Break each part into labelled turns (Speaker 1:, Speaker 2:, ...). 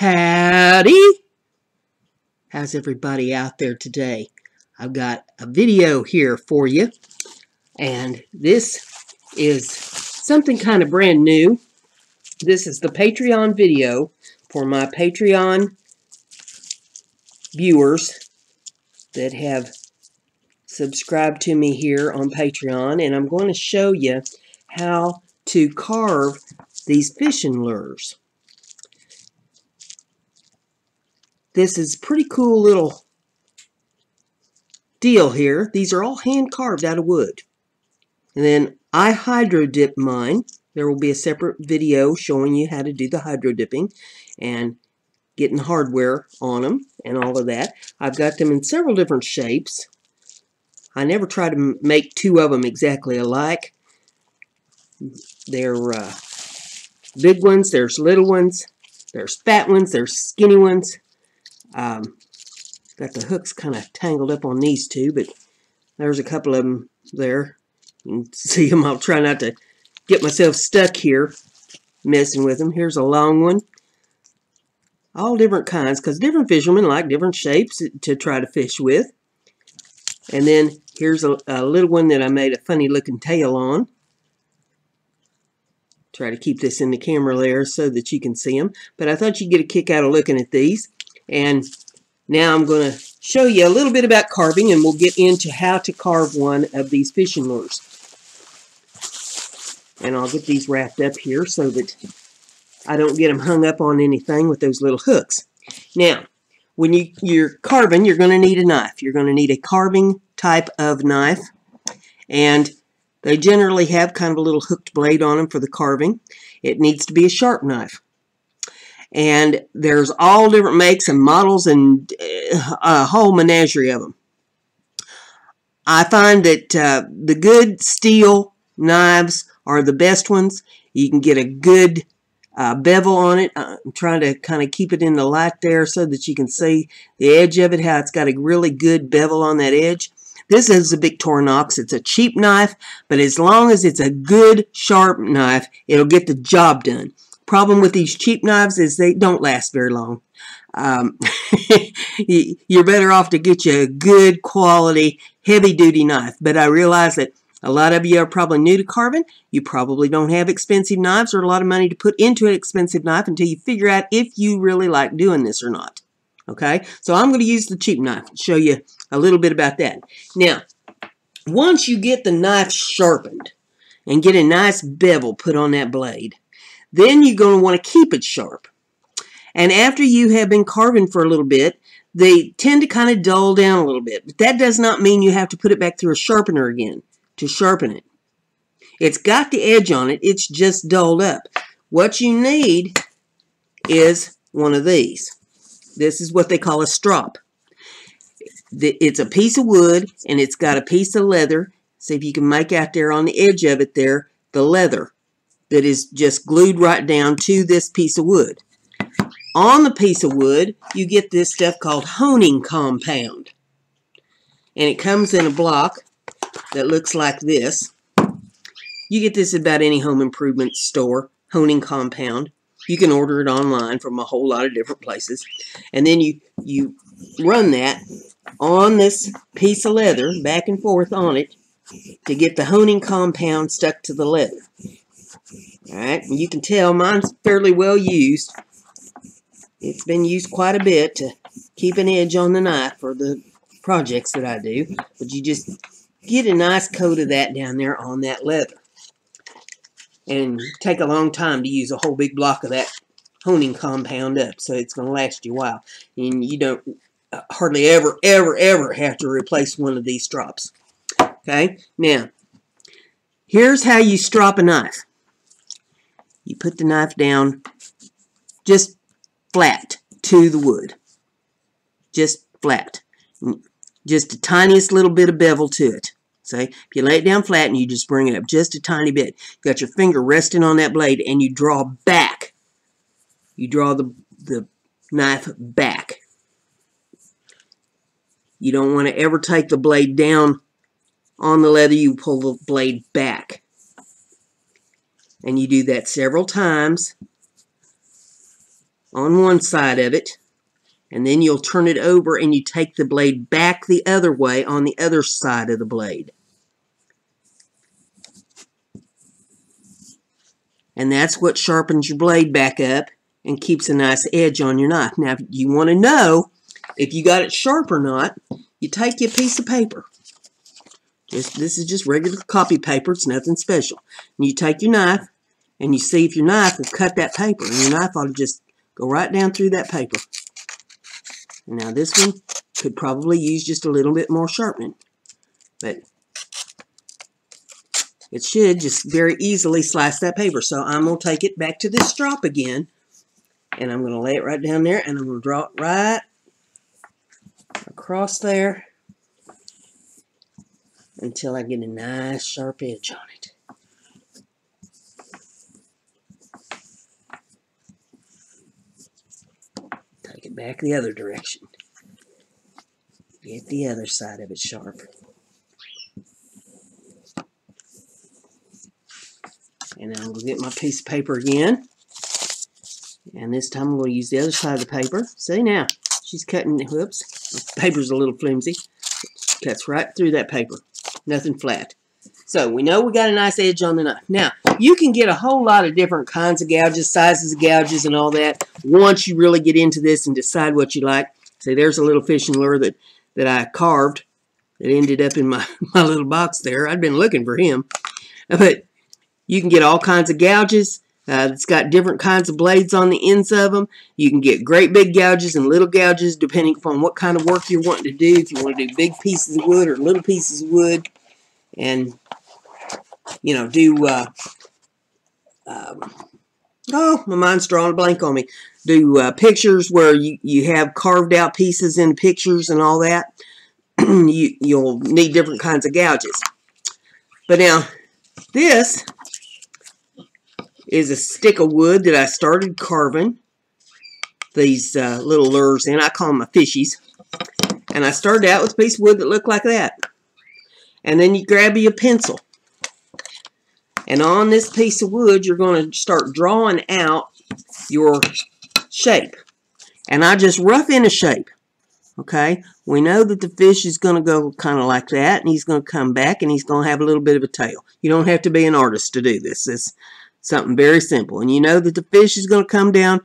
Speaker 1: Howdy! How's everybody out there today? I've got a video here for you, and this is something kind of brand new. This is the Patreon video for my Patreon viewers that have subscribed to me here on Patreon, and I'm going to show you how to carve these fishing lures. This is a pretty cool little deal here. These are all hand carved out of wood. And then I hydro dip mine. There will be a separate video showing you how to do the hydro dipping and getting hardware on them and all of that. I've got them in several different shapes. I never try to make two of them exactly alike. They're big ones, there's little ones, there's fat ones, there's skinny ones. Got the hooks kind of tangled up on these two, but there's a couple of them there. You can see them. I'll try not to get myself stuck here messing with them. Here's a long one. All different kinds, because different fishermen like different shapes to try to fish with. And then here's a little one that I made a funny looking tail on. Try to keep this in the camera there so that you can see them. But I thought you'd get a kick out of looking at these. And now I'm going to show you a little bit about carving, and we'll get into how to carve one of these fishing lures. And I'll get these wrapped up here so that I don't get them hung up on anything with those little hooks. Now, when you're carving, you're going to need a knife. You're going to need a carving type of knife. And they generally have kind of a little hooked blade on them for the carving. It needs to be a sharp knife. And there's all different makes and models and a whole menagerie of them. I find that the good steel knives are the best ones. You can get a good bevel on it. I'm trying to kind of keep it in the light there so that you can see the edge of it, how it's got a really good bevel on that edge. This is a Victorinox. It's a cheap knife, but as long as it's a good sharp knife, it'll get the job done. Problem with these cheap knives is they don't last very long. You're better off to get you a good quality heavy duty knife. But I realize that a lot of you are probably new to carving. You probably don't have expensive knives or a lot of money to put into an expensive knife until you figure out if you really like doing this or not. Okay, so I'm going to use the cheap knife and show you a little bit about that. Now, once you get the knife sharpened and get a nice bevel put on that blade, then you're going to want to keep it sharp. And after you have been carving for a little bit, they tend to kind of dull down a little bit. But that does not mean you have to put it back through a sharpener again to sharpen it. It's got the edge on it. It's just dulled up. What you need is one of these. This is what they call a strop. It's a piece of wood, and it's got a piece of leather. See if you can make out there on the edge of it there, the leather that is just glued right down to this piece of wood. On the piece of wood, you get this stuff called honing compound. And it comes in a block that looks like this. You get this at about any home improvement store, honing compound. You can order it online from a whole lot of different places. And then you run that on this piece of leather, back and forth on it, to get the honing compound stuck to the leather. Alright, and you can tell mine's fairly well used. It's been used quite a bit to keep an edge on the knife for the projects that I do. But you just get a nice coat of that down there on that leather. And take a long time to use a whole big block of that honing compound up. So it's going to last you a while. And you don't hardly ever have to replace one of these strops. Okay, now, here's how you strop a knife. You put the knife down just flat to the wood. Just flat. Just the tiniest little bit of bevel to it. See, if you lay it down flat and you just bring it up just a tiny bit, you got your finger resting on that blade and you draw back. You draw the knife back. You don't want to ever take the blade down on the leather. You pull the blade back. And you do that several times on one side of it, and then you'll turn it over and you take the blade back the other way on the other side of the blade. And that's what sharpens your blade back up and keeps a nice edge on your knife. Now, if you want to know if you got it sharp or not, you take your piece of paper. This is just regular copy paper. It's nothing special. And you take your knife, and you see if your knife will cut that paper. And your knife ought to just go right down through that paper. And now this one could probably use just a little bit more sharpening. But it should just very easily slice that paper. So I'm going to take it back to this strop again. And I'm going to lay it right down there. And I'm going to draw it right across there until I get a nice sharp edge on it. Take it back the other direction. Get the other side of it sharp. And I'm going to get my piece of paper again. And this time I'm going to use the other side of the paper. See now, she's cutting, whoops, the paper's a little flimsy. Cuts right through that paper. Nothing flat. So we know we got a nice edge on the knife. Now, you can get a whole lot of different kinds of gouges, sizes of gouges and all that once you really get into this and decide what you like. See, there's a little fishing lure that I carved that ended up in my little box there. I'd been looking for him. But you can get all kinds of gouges. It's got different kinds of blades on the ends of them. You can get great big gouges and little gouges depending upon what kind of work you're wanting to do. If you want to do big pieces of wood or little pieces of wood. And, you know, do, oh, my mind's drawing a blank on me. Do pictures where you have carved out pieces in pictures and all that. You'll need different kinds of gouges. But now, this is a stick of wood that I started carving these little lures in. I call them my fishies. And I started out with a piece of wood that looked like that. And then you grab your pencil. And on this piece of wood, you're going to start drawing out your shape. And I just rough in a shape. Okay? We know that the fish is going to go kind of like that. And he's going to come back and he's going to have a little bit of a tail. You don't have to be an artist to do this. It's something very simple. And you know that the fish is going to come down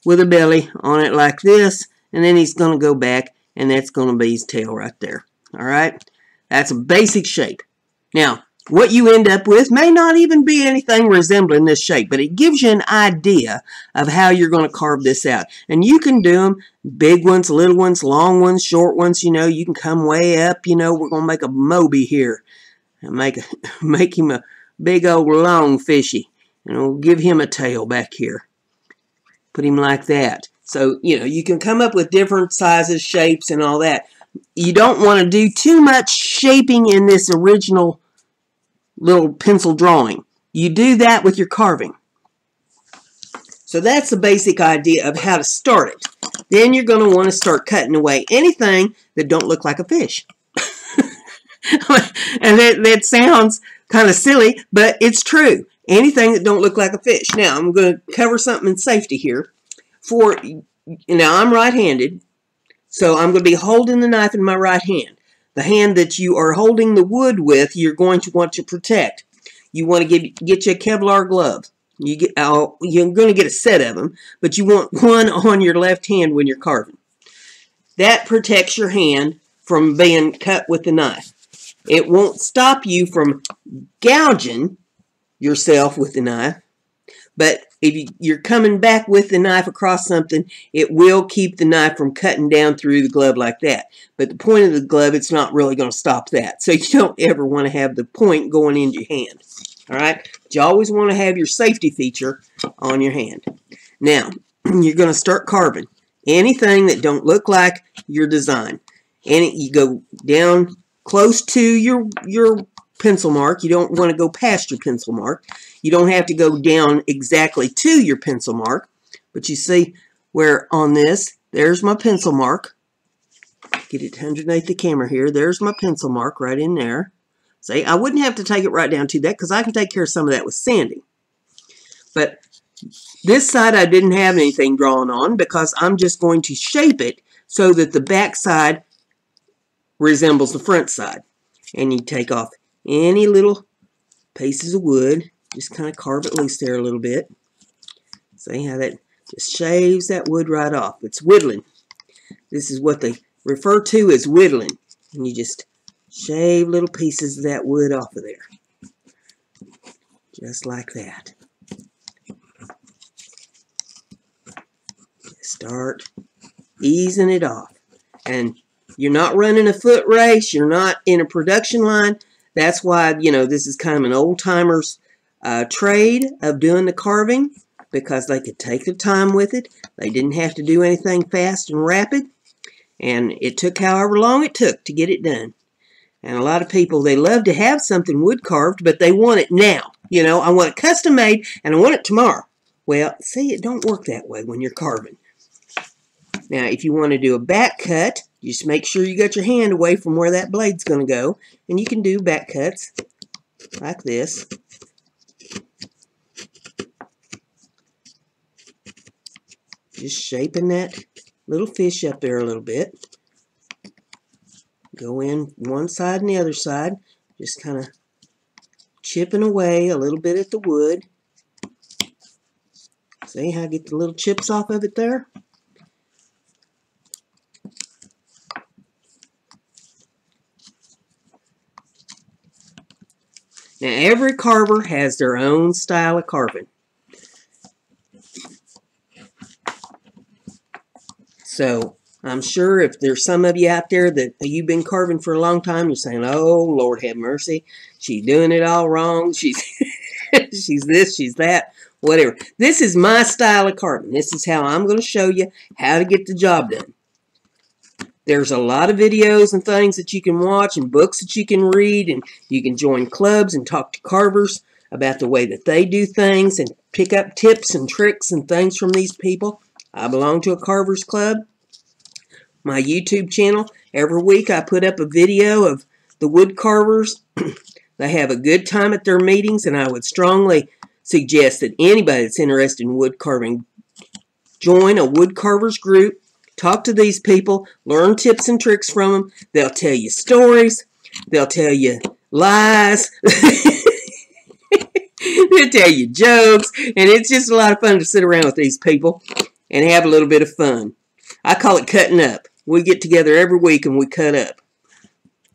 Speaker 1: with a belly on it like this. And then he's going to go back. And that's going to be his tail right there. Alright? That's a basic shape. Now, what you end up with may not even be anything resembling this shape, but it gives you an idea of how you're going to carve this out. And you can do them, big ones, little ones, long ones, short ones, you know, you can come way up, you know, we're going to make a Moby here. And make him a big old long fishy. And we'll give him a tail back here. Put him like that. So, you know, you can come up with different sizes, shapes, and all that. You don't want to do too much shaping in this original little pencil drawing. You do that with your carving. So that's the basic idea of how to start it. Then you're going to want to start cutting away anything that don't look like a fish. And that sounds kind of silly, but it's true. Anything that don't look like a fish. Now, I'm going to cover something in safety here. Now, I'm right-handed. So I'm going to be holding the knife in my right hand. The hand that you are holding the wood with, you're going to want to protect. You want to get you a Kevlar glove. You're going to get a set of them, but you want one on your left hand when you're carving. That protects your hand from being cut with the knife. It won't stop you from gouging yourself with the knife, but if you're coming back with the knife across something, it will keep the knife from cutting down through the glove like that. But the point of the glove, it's not really going to stop that. So you don't ever want to have the point going into your hand. All right? But you always want to have your safety feature on your hand. Now, you're going to start carving anything that don't look like your design. And you go down close to your pencil mark. You don't want to go past your pencil mark. You don't have to go down exactly to your pencil mark. But you see where on this, there's my pencil mark. Get it underneath the camera here. There's my pencil mark right in there. See, I wouldn't have to take it right down to that because I can take care of some of that with sanding. But This side I didn't have anything drawn on because I'm just going to shape it so that the back side resembles the front side. And you take off any little pieces of wood, just kind of carve it loose there a little bit. See how that just shaves that wood right off. It's whittling. This is what they refer to as whittling. And you just shave little pieces of that wood off of there. Just like that. Start easing it off. And you're not running a foot race. You're not in a production line. That's why, you know, this is kind of an old-timer's trade of doing the carving, because they could take their time with it. They didn't have to do anything fast and rapid. And it took however long it took to get it done. And a lot of people, they love to have something wood carved, but they want it now. You know, I want it custom made, and I want it tomorrow. Well, see, it don't work that way when you're carving. Now, if you want to do a back cut, just make sure you got your hand away from where that blade's going to go. And you can do back cuts like this. Just shaping that little fish up there a little bit. Go in one side and the other side. Just kind of chipping away a little bit at the wood. See how I get the little chips off of it there? Now, every carver has their own style of carving. So, I'm sure if there's some of you out there that you've been carving for a long time, you're saying, oh, Lord have mercy, she's doing it all wrong. She's, she's this, she's that, whatever. This is my style of carving. This is how I'm going to show you how to get the job done. There's a lot of videos and things that you can watch and books that you can read, and you can join clubs and talk to carvers about the way that they do things and pick up tips and tricks and things from these people. I belong to a carvers club. My YouTube channel, every week I put up a video of the wood carvers. They have a good time at their meetings, and I would strongly suggest that anybody that's interested in wood carving join a wood carvers group. Talk to these people, learn tips and tricks from them. They'll tell you stories. They'll tell you lies. They'll tell you jokes. And it's just a lot of fun to sit around with these people and have a little bit of fun. I call it cutting up. We get together every week and we cut up.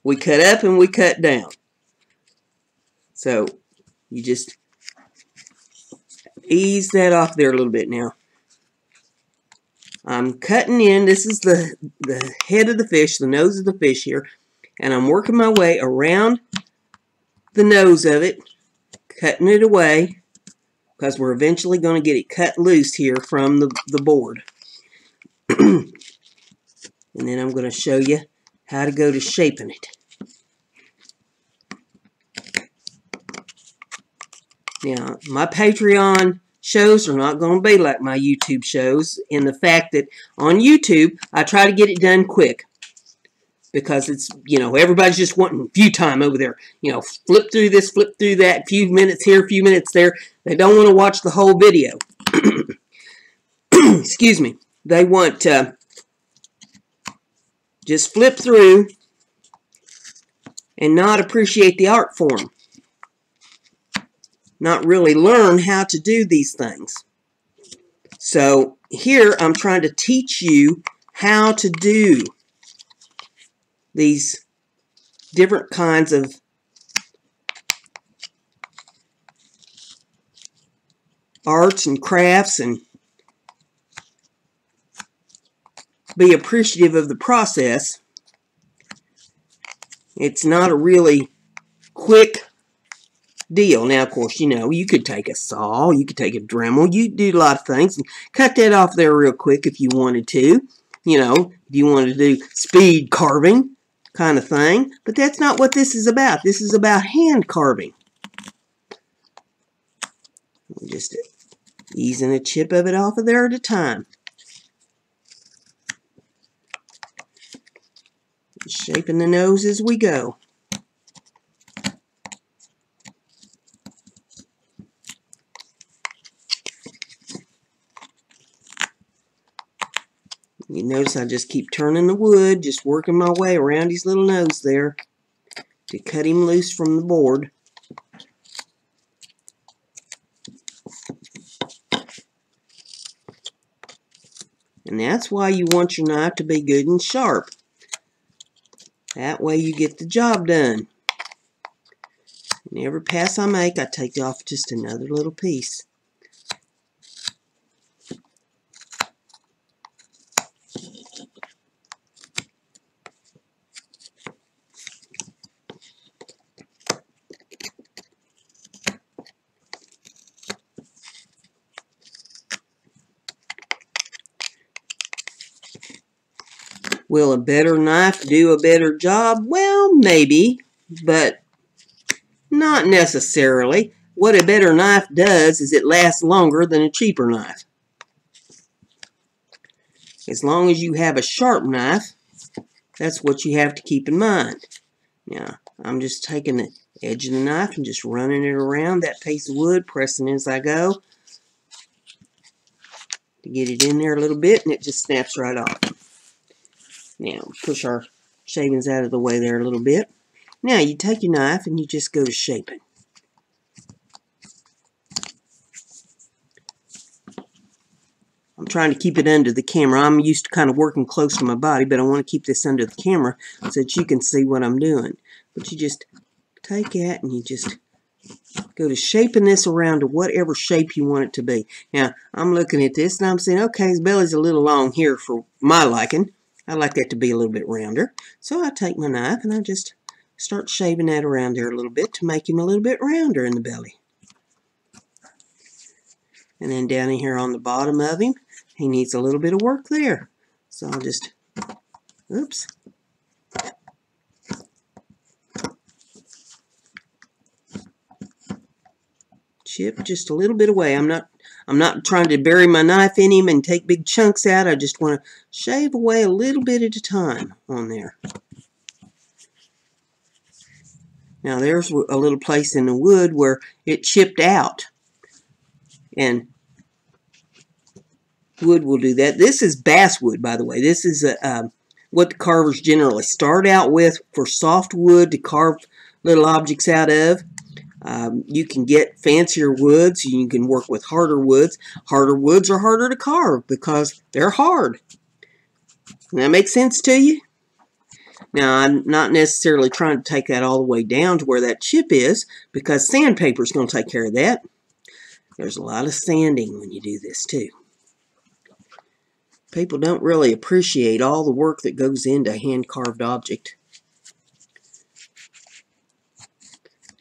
Speaker 1: We cut up and we cut down. So you just ease that off there a little bit now. I'm cutting in, this is the head of the fish, the nose of the fish here, and I'm working my way around the nose of it, cutting it away, because we're eventually going to get it cut loose here from the board. And then I'm going to show you how to go to shaping it. Now, my Patreon shows are not going to be like my YouTube shows, in the fact that on YouTube, I try to get it done quick. Because it's, you know, everybody's just wanting view time over there. You know, flip through this, flip through that, few minutes here, few minutes there. They don't want to watch the whole video. Excuse me. They want to just flip through and not appreciate the art form. Not really learn how to do these things. So here I'm trying to teach you how to do these different kinds of arts and crafts, and be appreciative of the process. It's not a really quick deal. Now, of course, you know, you could take a saw, you could take a Dremel, you do a lot of things and cut that off there real quick if you wanted to. You know, if you wanted to do speed carving kind of thing. But that's not what this is about. This is about hand carving. Just easing a chip of it off of there at a time. Shaping the nose as we go. You notice I just keep turning the wood, just working my way around his little nose there to cut him loose from the board. And that's why you want your knife to be good and sharp. That way you get the job done. And every pass I make, I take off just another little piece. Will a better knife do a better job? Well, maybe, but not necessarily. What a better knife does is it lasts longer than a cheaper knife. As long as you have a sharp knife, that's what you have to keep in mind. Now, I'm just taking the edge of the knife and just running it around that piece of wood, pressing as I go to get it in there a little bit, and it just snaps right off. Now, push our shavings out of the way there a little bit. Now, you take your knife and you just go to shaping. I'm trying to keep it under the camera. I'm used to kind of working close to my body, but I want to keep this under the camera so that you can see what I'm doing. But you just take that and you just go to shaping this around to whatever shape you want it to be. Now, I'm looking at this and I'm saying, okay, his belly's a little long here for my liking. I like that to be a little bit rounder. So I take my knife and I just start shaving that around there a little bit to make him a little bit rounder in the belly. And then down in here on the bottom of him, he needs a little bit of work there. So I'll just, oops. Chip just a little bit away. I'm not trying to bury my knife in him and take big chunks out. I just want to shave away a little bit at a time on there. Now there's a little place in the wood where it chipped out. And wood will do that. This is basswood, by the way. This is what the carvers generally start out with for soft wood to carve little objects out of. You can get fancier woods. You can work with harder woods. Harder woods are harder to carve because they're hard. Does that make sense to you? Now, I'm not necessarily trying to take that all the way down to where that chip is because sandpaper is going to take care of that. There's a lot of sanding when you do this too. People don't really appreciate all the work that goes into a hand-carved object.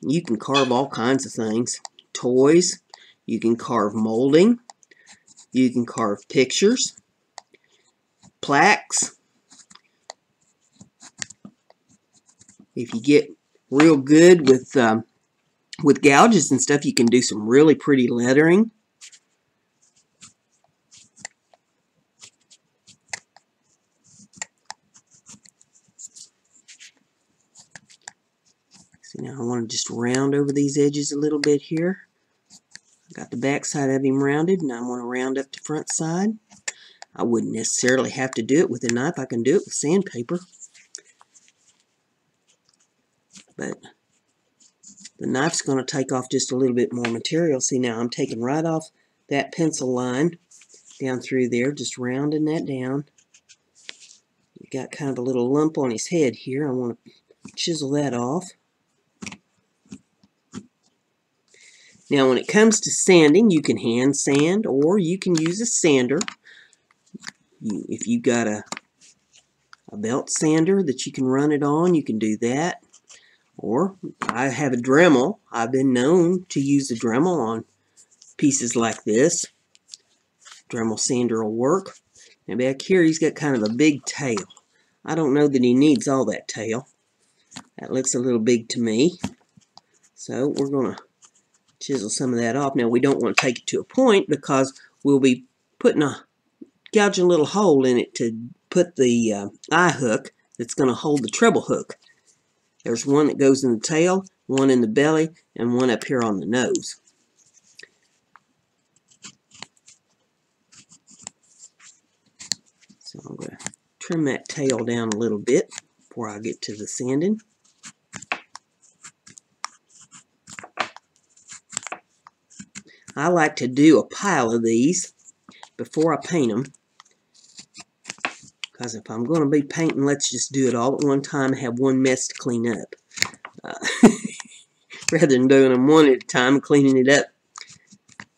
Speaker 1: You can carve all kinds of things. Toys. You can carve molding. You can carve pictures. Plaques. If you get real good with gouges and stuff, you can do some really pretty lettering. See, now I want to just round over these edges a little bit here. I got the back side of him rounded, and I want to round up the front side. I wouldn't necessarily have to do it with a knife. I can do it with sandpaper. But the knife's going to take off just a little bit more material. See, now I'm taking right off that pencil line down through there, just rounding that down. You got kind of a little lump on his head here. I want to chisel that off. Now, when it comes to sanding, you can hand sand or you can use a sander. If you've got a belt sander that you can run it on, you can do that. Or I have a Dremel. I've been known to use a Dremel on pieces like this. Dremel sander will work. And back here, he's got kind of a big tail. I don't know that he needs all that tail. That looks a little big to me. So we're going to chisel some of that off. Now, we don't want to take it to a point because we'll be gouging a little hole in it to put the eye hook that's going to hold the treble hook. There's one that goes in the tail, one in the belly, and one up here on the nose. So So I'm going to trim that tail down a little bit before I get to the sanding. I like to do a pile of these before I paint them, because if I'm going to be painting, let's just do it all at one time and have one mess to clean up. Rather than doing them one at a time and cleaning it up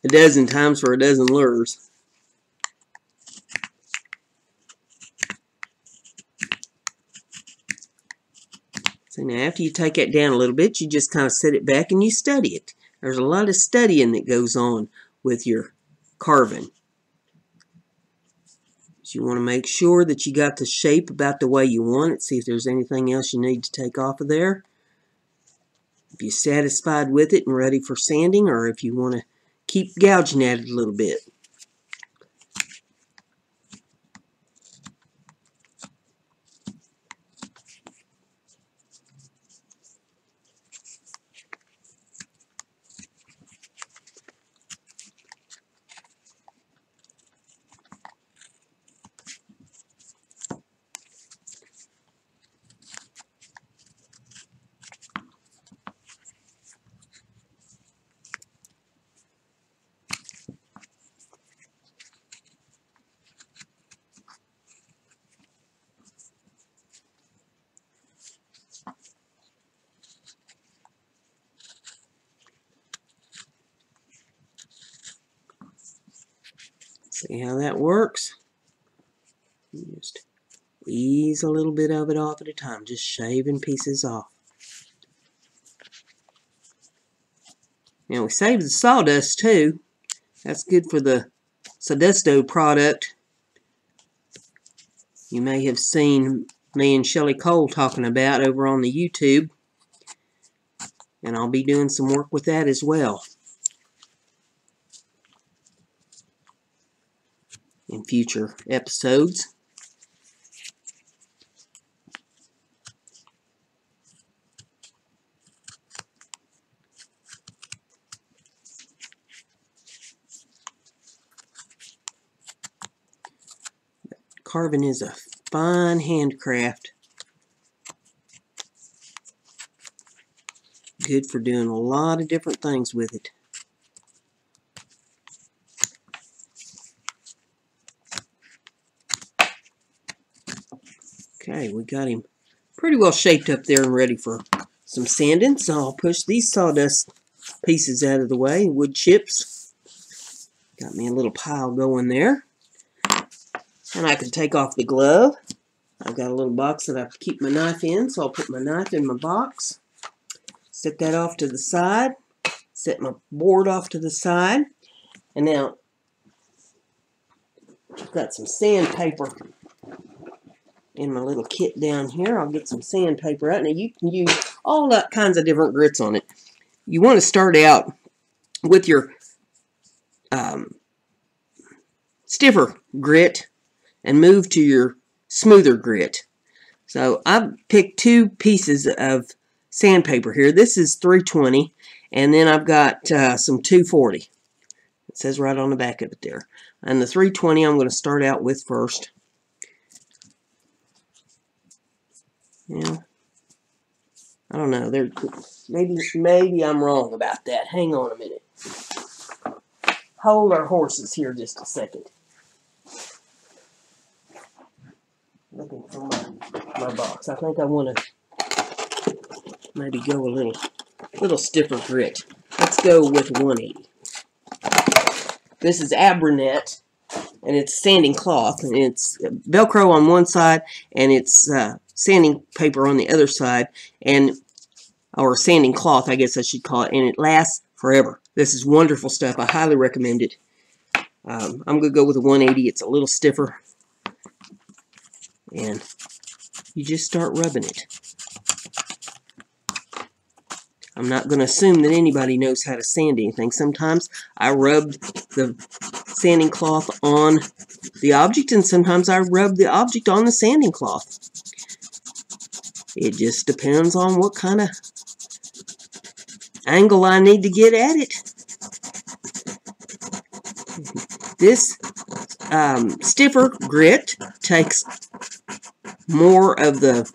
Speaker 1: a dozen times for a dozen lures. So now after you take that down a little bit, you just kind of set it back and you study it. There's a lot of studying that goes on with your carving. So you want to make sure that you got the shape about the way you want it. See if there's anything else you need to take off of there. If you're satisfied with it and ready for sanding, or if you want to keep gouging at it a little bit. See how that works? Just ease a little bit of it off at a time, just shaving pieces off. Now we saved the sawdust too. That's good for the Sawdusto product. You may have seen me and Shelly Cole talking about over on the YouTube. And I'll be doing some work with that as well in future episodes. Carving is a fine handcraft. Good for doing a lot of different things with it. Okay, we got him pretty well shaped up there and ready for some sanding. So I'll push these sawdust pieces out of the way, wood chips. Got me a little pile going there. And I can take off the glove. I've got a little box that I keep my knife in, so I'll put my knife in my box. Set that off to the side. Set my board off to the side. And now, I've got some sandpaper in my little kit down here. I'll get some sandpaper out. Now you can use all that kinds of different grits on it. You want to start out with your stiffer grit and move to your smoother grit. So I've picked two pieces of sandpaper here. This is 320, and then I've got some 240. It says right on the back of it there. And the 320 I'm going to start out with first. Yeah, I don't know. Maybe I'm wrong about that. Hang on a minute. Hold our horses here just a second. Looking for my box. I think I want to maybe go a little stiffer grit. Let's go with 180. This is Abranet, and it's sanding cloth, and it's Velcro on one side, and it's sanding paper on the other side, or sanding cloth, I guess I should call it, and it lasts forever. This is wonderful stuff. I highly recommend it. I'm going to go with a 180. It's a little stiffer. And you just start rubbing it. I'm not going to assume that anybody knows how to sand anything. Sometimes I rub the sanding cloth on the object, and sometimes I rub the object on the sanding cloth. It just depends on what kind of angle I need to get at it. This stiffer grit takes more of the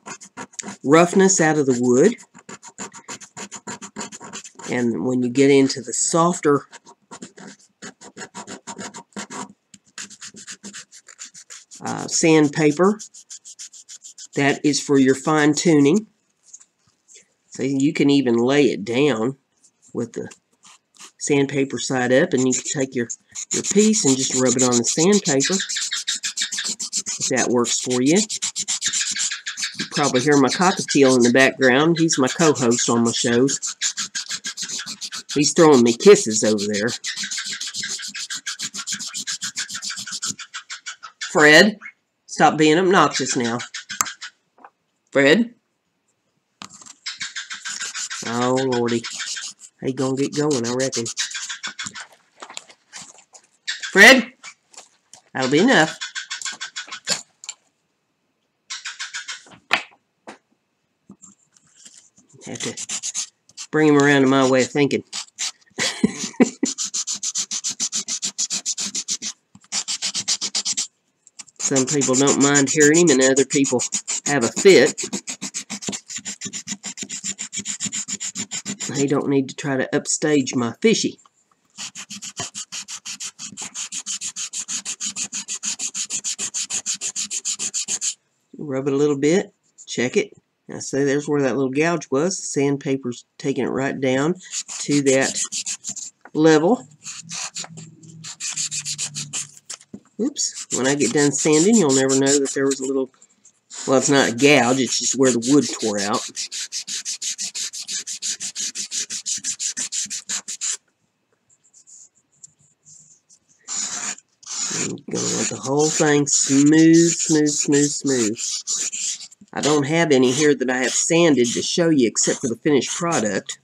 Speaker 1: roughness out of the wood. And when you get into the softer sandpaper, that is for your fine tuning. So you can even lay it down with the sandpaper side up, and you can take your piece and just rub it on the sandpaper, if that works for you. You probably hear my cockatiel in the background. He's my co-host on my shows. He's throwing me kisses over there. Fred, stop being obnoxious now. Fred? Oh, Lordy. He gonna get going, I reckon. Fred? That'll be enough. Have to bring him around to my way of thinking. Some people don't mind hearing him, and other people have a fit. He don't need to try to upstage my fishy. Rub it a little bit. Check it. Now, see, there's where that little gouge was. The sandpaper's taking it right down to that level. Oops. When I get done sanding, you'll never know that there was a little... Well, it's not a gouge. It's just where the wood tore out. I'm going to want the whole thing smooth, smooth, smooth, smooth. I don't have any here that I have sanded to show you except for the finished product,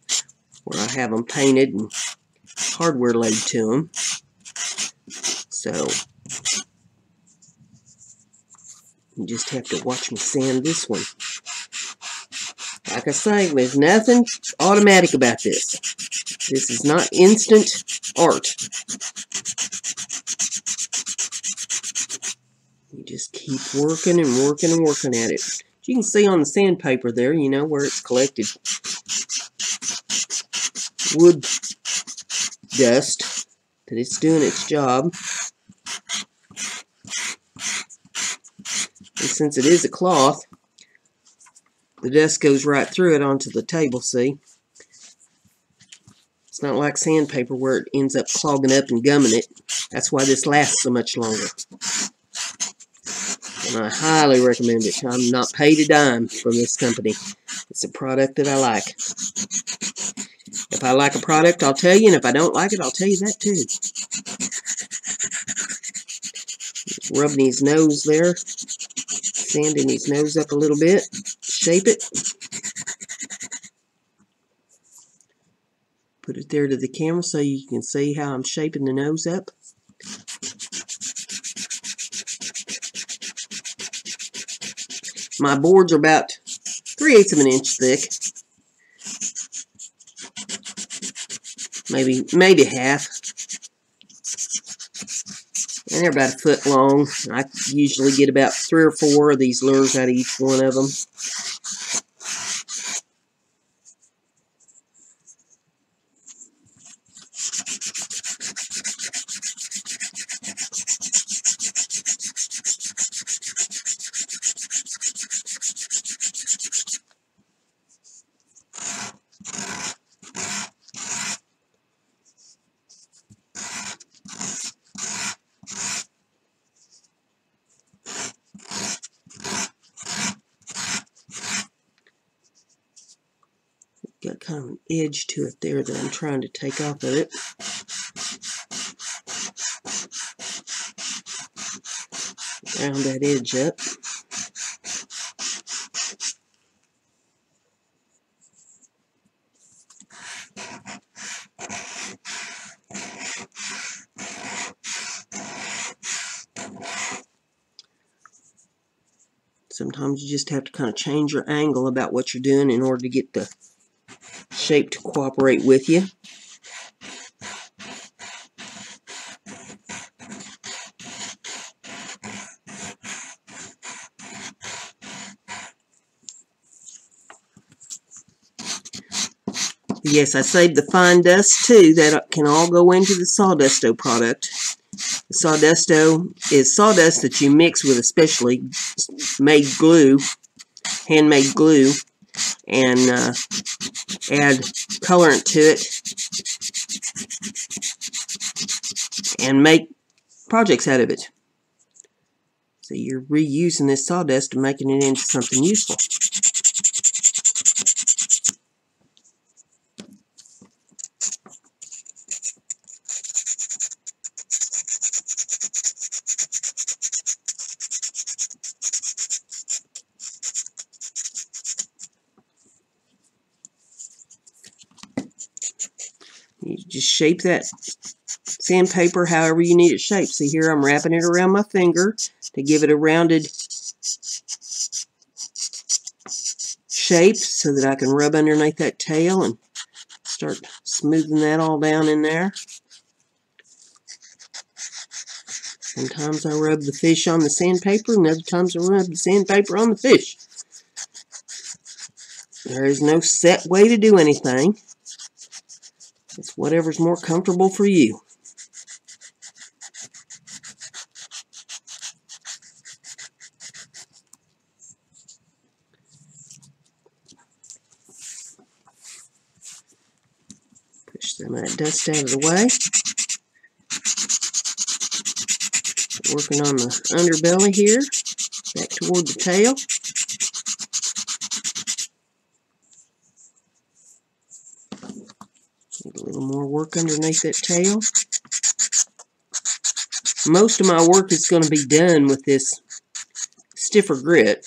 Speaker 1: where I have them painted and hardware laid to them. So, you just have to watch me sand this one. Like I say, there's nothing automatic about this. This is not instant art. You just keep working and working and working at it. You can see on the sandpaper there, you know, where it's collected wood dust, that it's doing its job. And since it is a cloth, the dust goes right through it onto the table, see? It's not like sandpaper where it ends up clogging up and gumming it. That's why this lasts so much longer. And I highly recommend it. I'm not paid a dime from this company. It's a product that I like. If I like a product, I'll tell you, and if I don't like it, I'll tell you that too. Just rubbing his nose there. Sanding his nose up a little bit. Shape it. Put it there to the camera so you can see how I'm shaping the nose up. My boards are about 3/8 of an inch thick. Maybe half. And they're about a foot long. I usually get about 3 or 4 of these lures out of each one of them. Got kind of an edge to it there that I'm trying to take off of it. Round that edge up. Sometimes you just have to kind of change your angle about what you're doing in order to get the shape to cooperate with you. Yes, I saved the fine dust too. That can all go into the Sawdusto product. The Sawdusto is sawdust that you mix with a specially made glue, handmade glue, and add colorant to it and make projects out of it. So you're reusing this sawdust and making it into something useful. You just shape that sandpaper however you need it shaped. See here, I'm wrapping it around my finger to give it a rounded shape so that I can rub underneath that tail and start smoothing that all down in there. Sometimes I rub the fish on the sandpaper, and other times I rub the sandpaper on the fish. There is no set way to do anything. It's whatever's more comfortable for you. Push some of that dust out of the way. Working on the underbelly here, back toward the tail. Need a little more work underneath that tail. Most of my work is going to be done with this stiffer grit.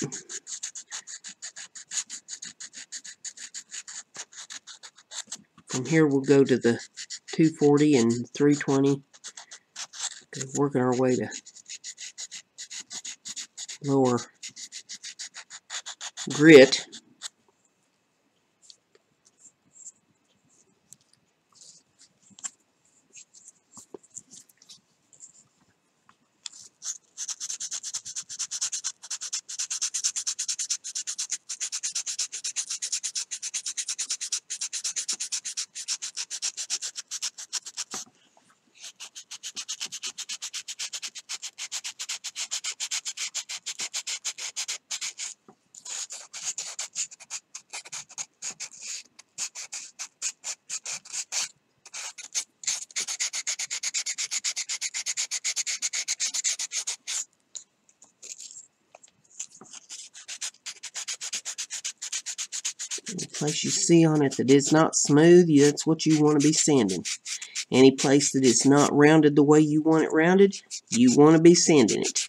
Speaker 1: From here we'll go to the 240 and 320. Working our way to lower grit. Any place you see on it that is not smooth, that's what you want to be sanding. Any place that is not rounded the way you want it rounded, you want to be sanding it.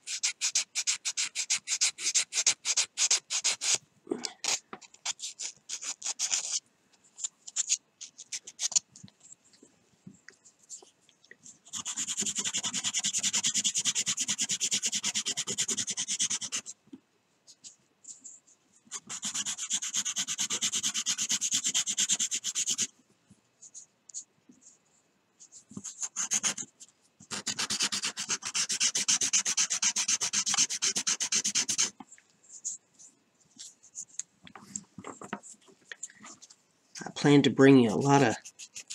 Speaker 1: I plan to bring you a lot of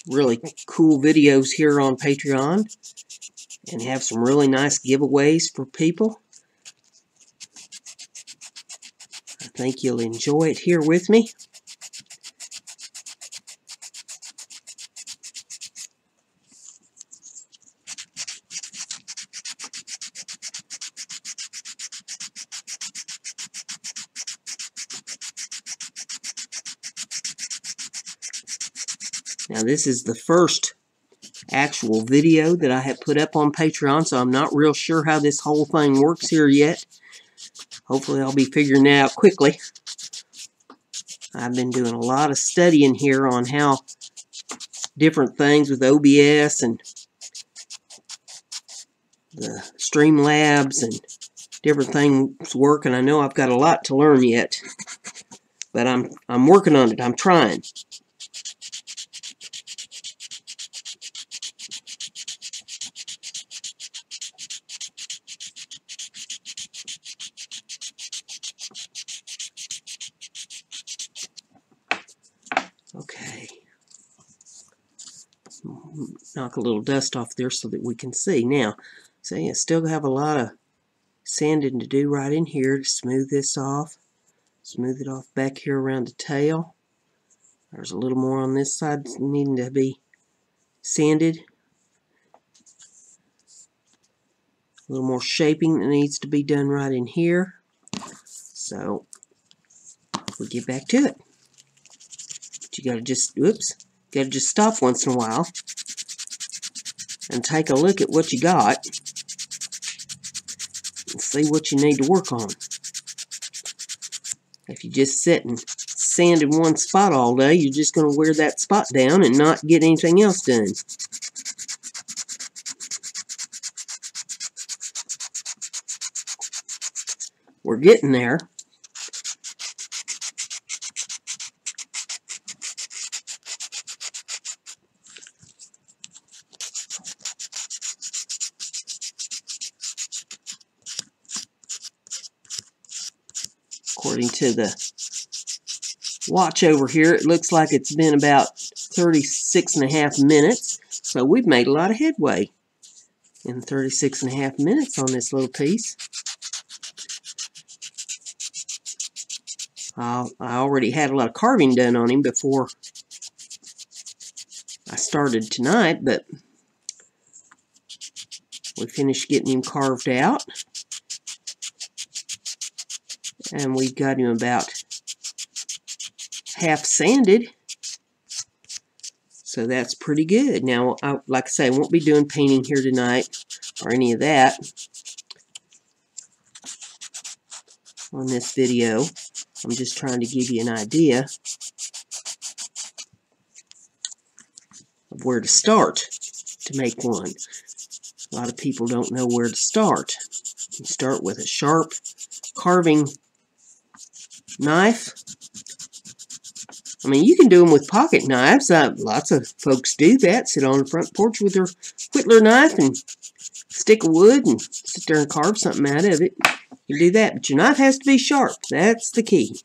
Speaker 1: really cool videos here on Patreon and have some really nice giveaways for people. I think you'll enjoy it here with me. Now this is the first actual video that I have put up on Patreon, so I'm not real sure how this whole thing works here yet. Hopefully I'll be figuring it out quickly. I've been doing a lot of studying here on how different things with OBS and the Streamlabs and different things work, and I know I've got a lot to learn yet. But I'm working on it. I'm trying. Okay. knock a little dust off there so that we can see. Now, so you still have a lot of sanding to do right in here to smooth this off. Smooth it off back here around the tail. There's a little more on this side needing to be sanded. A little more shaping that needs to be done right in here. So we'll get back to it. But you gotta just, gotta just stop once in a while and take a look at what you got and see what you need to work on. If you just sit and sand in one spot all day, you're just going to wear that spot down and not get anything else done. We're getting there. According to the watch over here, it looks like it's been about 36.5 minutes. So we've made a lot of headway in 36.5 minutes on this little piece. I already had a lot of carving done on him before I started tonight, but we finished getting him carved out. And we've got him about half sanded. So that's pretty good. Now, like I say, I won't be doing painting here tonight or any of that on this video. I'm just trying to give you an idea of where to start to make one. A lot of people don't know where to start. You start with a sharp carving knife. I mean, you can do them with pocket knives. Lots of folks do that. Sit on the front porch with their whittler knife and stick of wood and sit there and carve something out of it. You do that, but your knife has to be sharp. That's the key.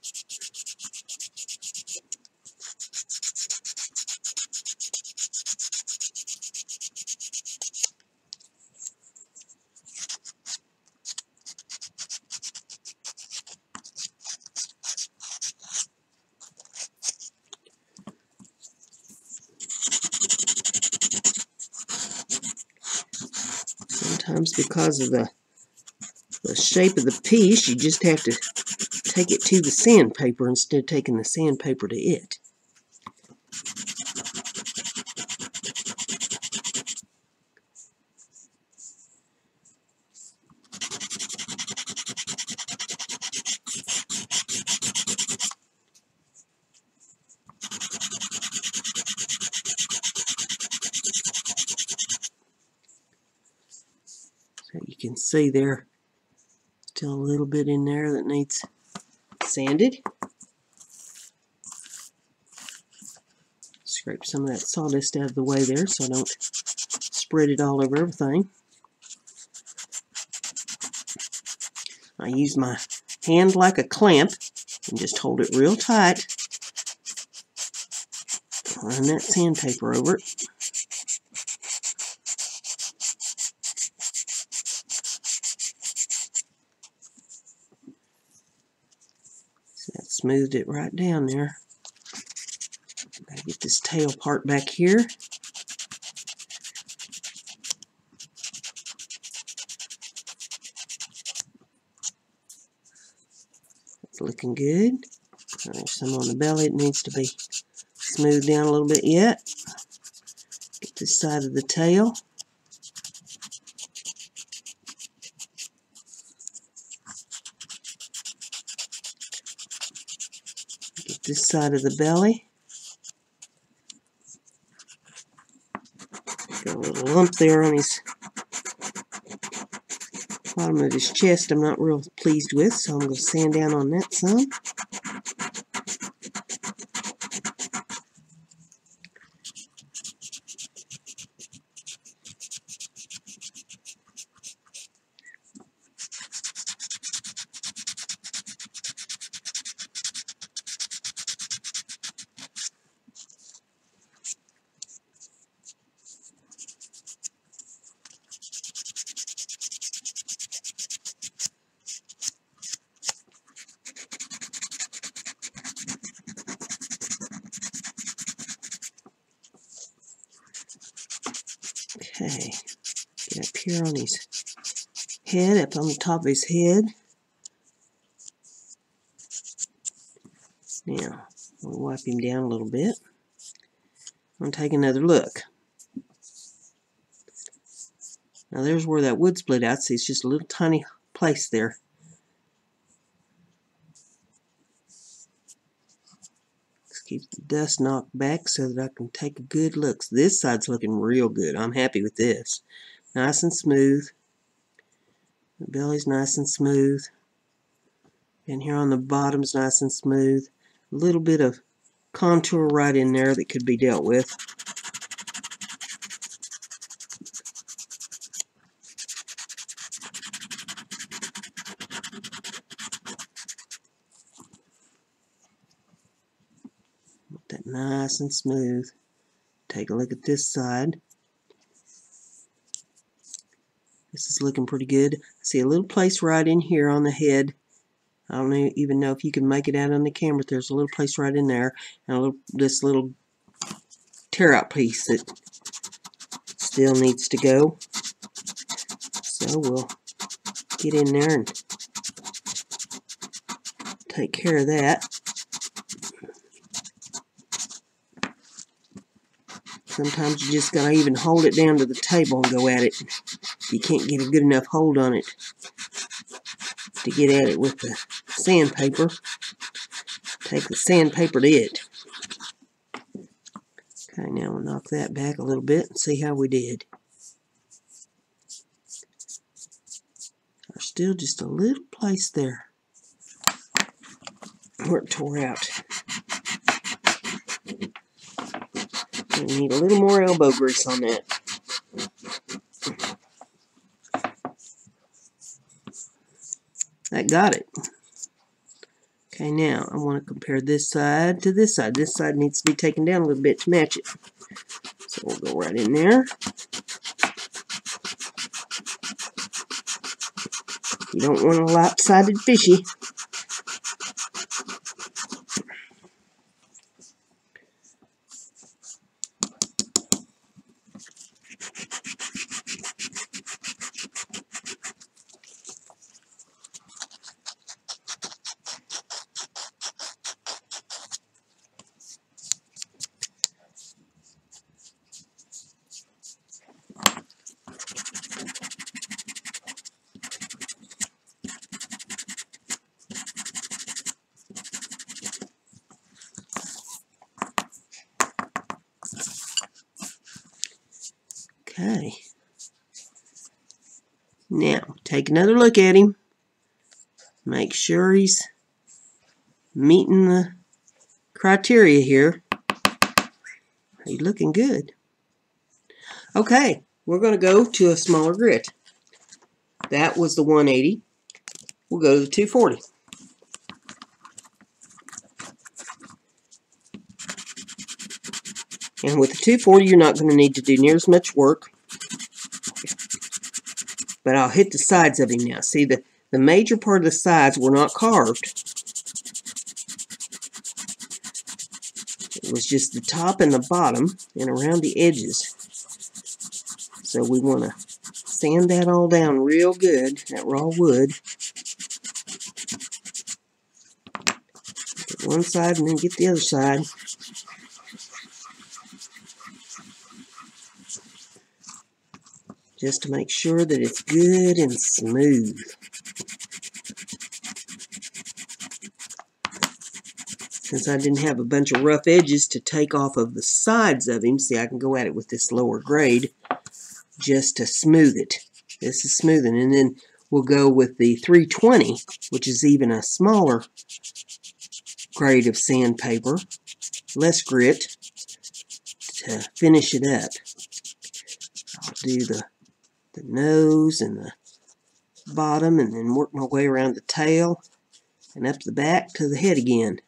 Speaker 1: Sometimes because of the shape of the piece, you just have to take it to the sandpaper instead of taking the sandpaper to it. So you can see there, still a little bit in there that needs sanded. Scrape some of that sawdust out of the way there so I don't spread it all over everything. I use my hand like a clamp and just hold it real tight. Run that sandpaper over it. So that smoothed it right down there. Gotta get this tail part back here. It's looking good. There's some on the belly. It needs to be smoothed down a little bit yet. Get this side of the tail. Get this side of the belly. Got a little lump there on his bottom of his chest I'm not real pleased with, so I'm going to sand down on that some. Okay, get up here on his head, up on the top of his head. Now, we'll wipe him down a little bit. I'm going to take another look. Now there's where that wood split out. See, it's just a little tiny place there. Let's keep the dust knocked back so that I can take a good look. So this side's looking real good. I'm happy with this. Nice and smooth. The belly's nice and smooth. And here on the bottom's nice and smooth. A little bit of contour right in there that could be dealt with. That nice and smooth. Take a look at this side. This is looking pretty good. I see a little place right in here on the head. I don't even know if you can make it out on the camera, but there's a little place right in there. And this little tear out piece that still needs to go. So we'll get in there and take care of that. Sometimes you just gotta even hold it down to the table and go at it. You can't get a good enough hold on it to get at it with the sandpaper. Take the sandpaper to it. Okay, now we'll knock that back a little bit and see how we did. There's still just a little place there where it tore out. We need a little more elbow grease on that. That got it. Okay, now I want to compare this side to this side. This side needs to be taken down a little bit to match it. So we'll go right in there. You don't want a lopsided fishy. Okay. Now, take another look at him. Make sure he's meeting the criteria here. He's looking good. Okay, we're going to go to a smaller grit. That was the 180. We'll go to the 240. And with the 240, you're not going to need to do near as much work. But I'll hit the sides of him now. See, the major part of the sides were not carved. It was just the top and the bottom and around the edges. So we want to sand that all down real good, that raw wood. Get one side and then get the other side. Just to make sure that it's good and smooth. Since I didn't have a bunch of rough edges to take off of the sides of him, see, I can go at it with this lower grade just to smooth it. This is smoothing, and then we'll go with the 320, which is even a smaller grade of sandpaper, less grit, to finish it up. I'll do the nose and the bottom, and then work my way around the tail and up the back to the head again.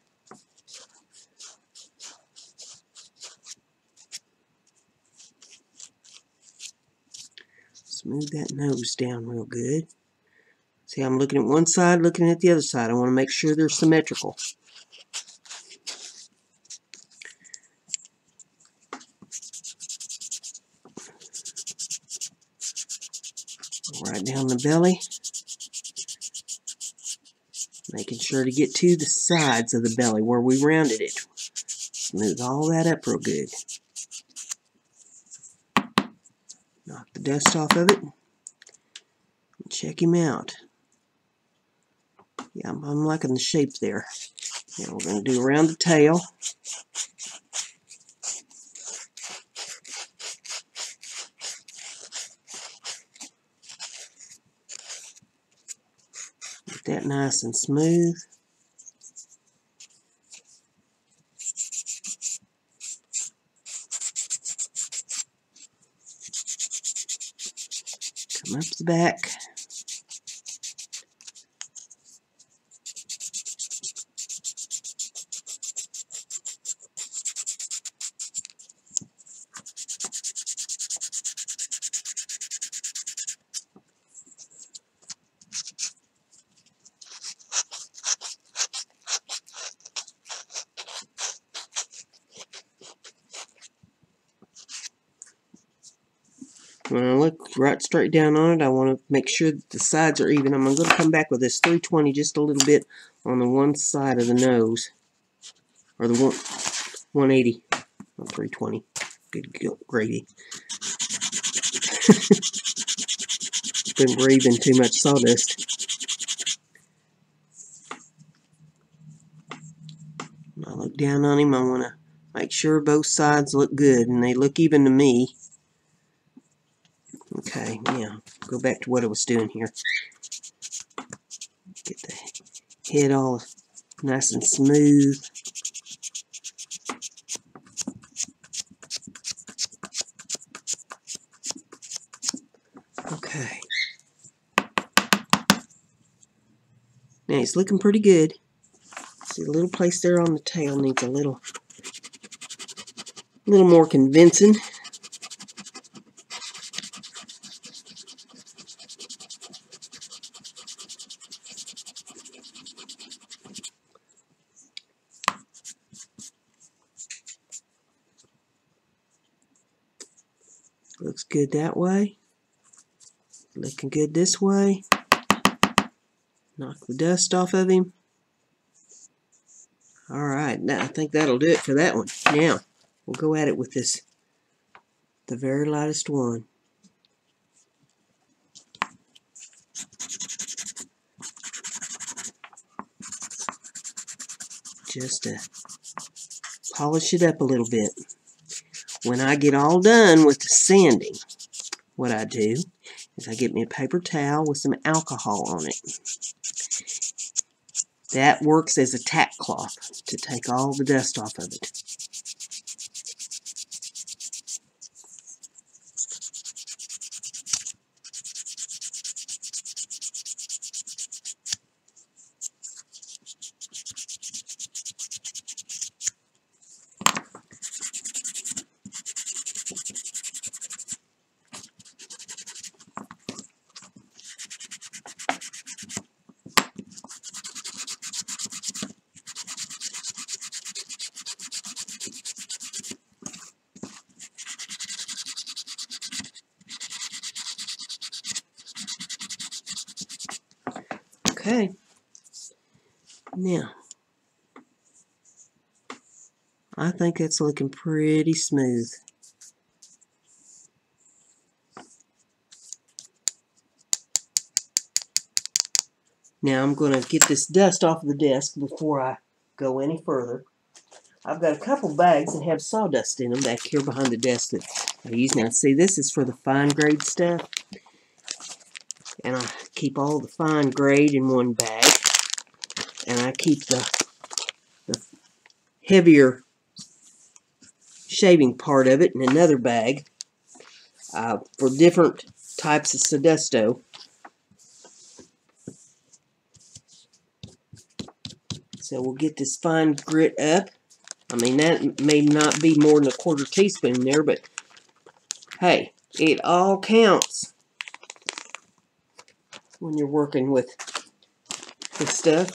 Speaker 1: Smooth that nose down real good. See, I'm looking at one side, looking at the other side. I want to make sure they're symmetrical. Right down the belly. Making sure to get to the sides of the belly where we rounded it. Smooth all that up real good. Knock the dust off of it. And check him out. Yeah, I'm liking the shape there. Now we're going to do around the tail. Get that nice and smooth. Come up the back. When I look right straight down on it, I want to make sure that the sides are even. I'm going to come back with this 320 just a little bit on the one side of the nose. Or the 180, not 320. Good gravy. Been breathing too much sawdust. When I look down on him, I want to make sure both sides look good, and they look even to me. Okay, now, go back to what I was doing here. Get the head all nice and smooth. Okay. Now, it's looking pretty good. See, the little place there on the tail needs a little more convincing. Looks good that way. Looking good this way. Knock the dust off of him. Alright, now I think that'll do it for that one. Now, we'll go at it with this, the very lightest one. Just to polish it up a little bit. When I get all done with the sanding, what I do is I get me a paper towel with some alcohol on it. That works as a tack cloth to take all the dust off of it. Okay, now, I think that's looking pretty smooth. Now I'm going to get this dust off of the desk before I go any further. I've got a couple bags that have sawdust in them back here behind the desk that I use. Now see, this is for the fine grade stuff. And I keep all the fine grade in one bag. And I keep the heavier shaving part of it in another bag for different types of sawdusto. So we'll get this fine grit up. I mean, that may not be more than a quarter teaspoon there, but hey, it all counts when you're working with stuff.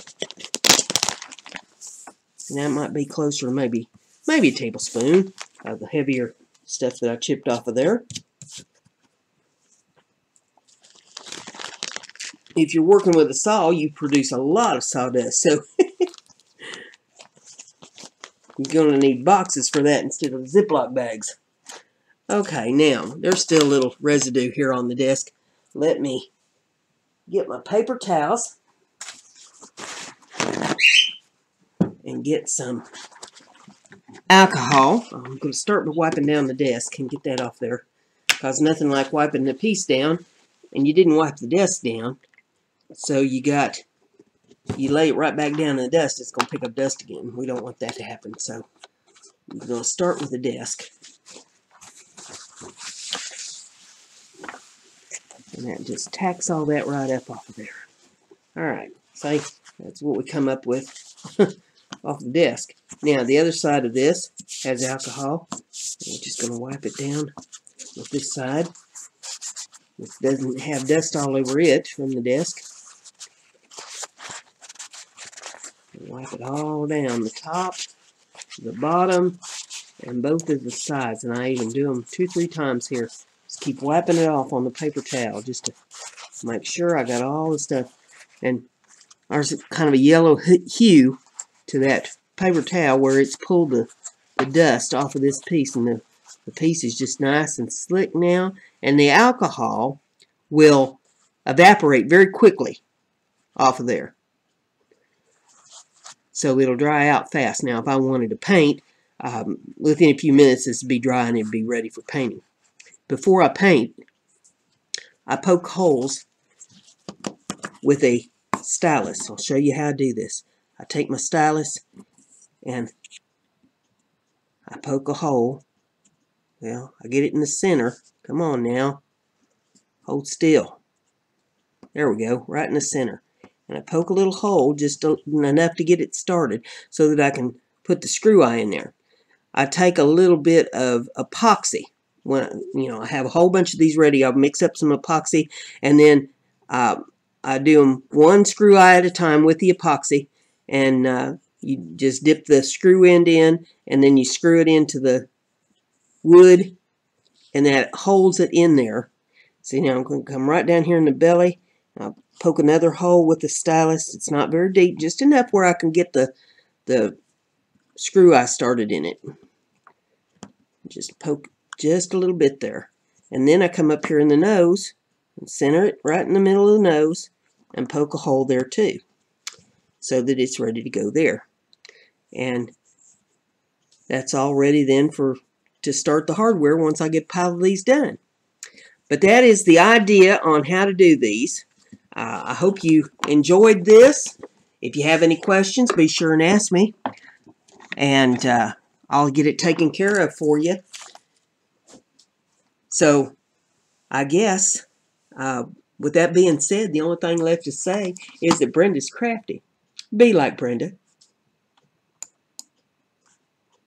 Speaker 1: And that might be closer to maybe a tablespoon of the heavier stuff that I chipped off of there. if you're working with a saw, you produce a lot of sawdust. So you're going to need boxes for that instead of Ziploc bags. Okay, now, there's still a little residue here on the desk. Let me get my paper towels and get some alcohol. I'm going to start by wiping down the desk and get that off there, because nothing like wiping the piece down, and you didn't wipe the desk down, so you lay it right back down in the dust. It's going to pick up dust again. We don't want that to happen, so I'm going to start with the desk. And that just tacks all that right up off of there. Alright, see, that's what we come up with off the desk. Now, the other side of this has alcohol. We're just going to wipe it down with this side. This doesn't have dust all over it from the desk. Wipe it all down, the top, the bottom, and both of the sides. And I even do them 2-3 times here. Just keep wiping it off on the paper towel just to make sure I got all the stuff. And there's kind of a yellow hue to that paper towel where it's pulled the dust off of this piece. And the piece is just nice and slick now. And the alcohol will evaporate very quickly off of there. So it'll dry out fast. Now, if I wanted to paint, within a few minutes this would be dry and it'd be ready for painting. Before I paint, I poke holes with a stylus. I'll show you how to do this. I take my stylus and I poke a hole. Well, I get it in the center. Come on now. Hold still. There we go, right in the center. And I poke a little hole, just enough to get it started so that I can put the screw eye in there. I take a little bit of epoxy. When I have a whole bunch of these ready, I'll mix up some epoxy, and then I do them one screw eye at a time with the epoxy, and you just dip the screw end in, and then you screw it into the wood, and that holds it in there. See, now I'm going to come right down here in the belly. I'll poke another hole with the stylus. It's not very deep, just enough where I can get the screw eye started in it. Just poke just a little bit there. And then I come up here in the nose and center it right in the middle of the nose and poke a hole there too, so that it's ready to go there. And that's all ready then to start the hardware once I get a pile of these done. But that is the idea on how to do these. I hope you enjoyed this. If you have any questions, be sure and ask me, and I'll get it taken care of for you. So, I guess, with that being said, the only thing left to say is that Brenda's crafty. Be like Brenda.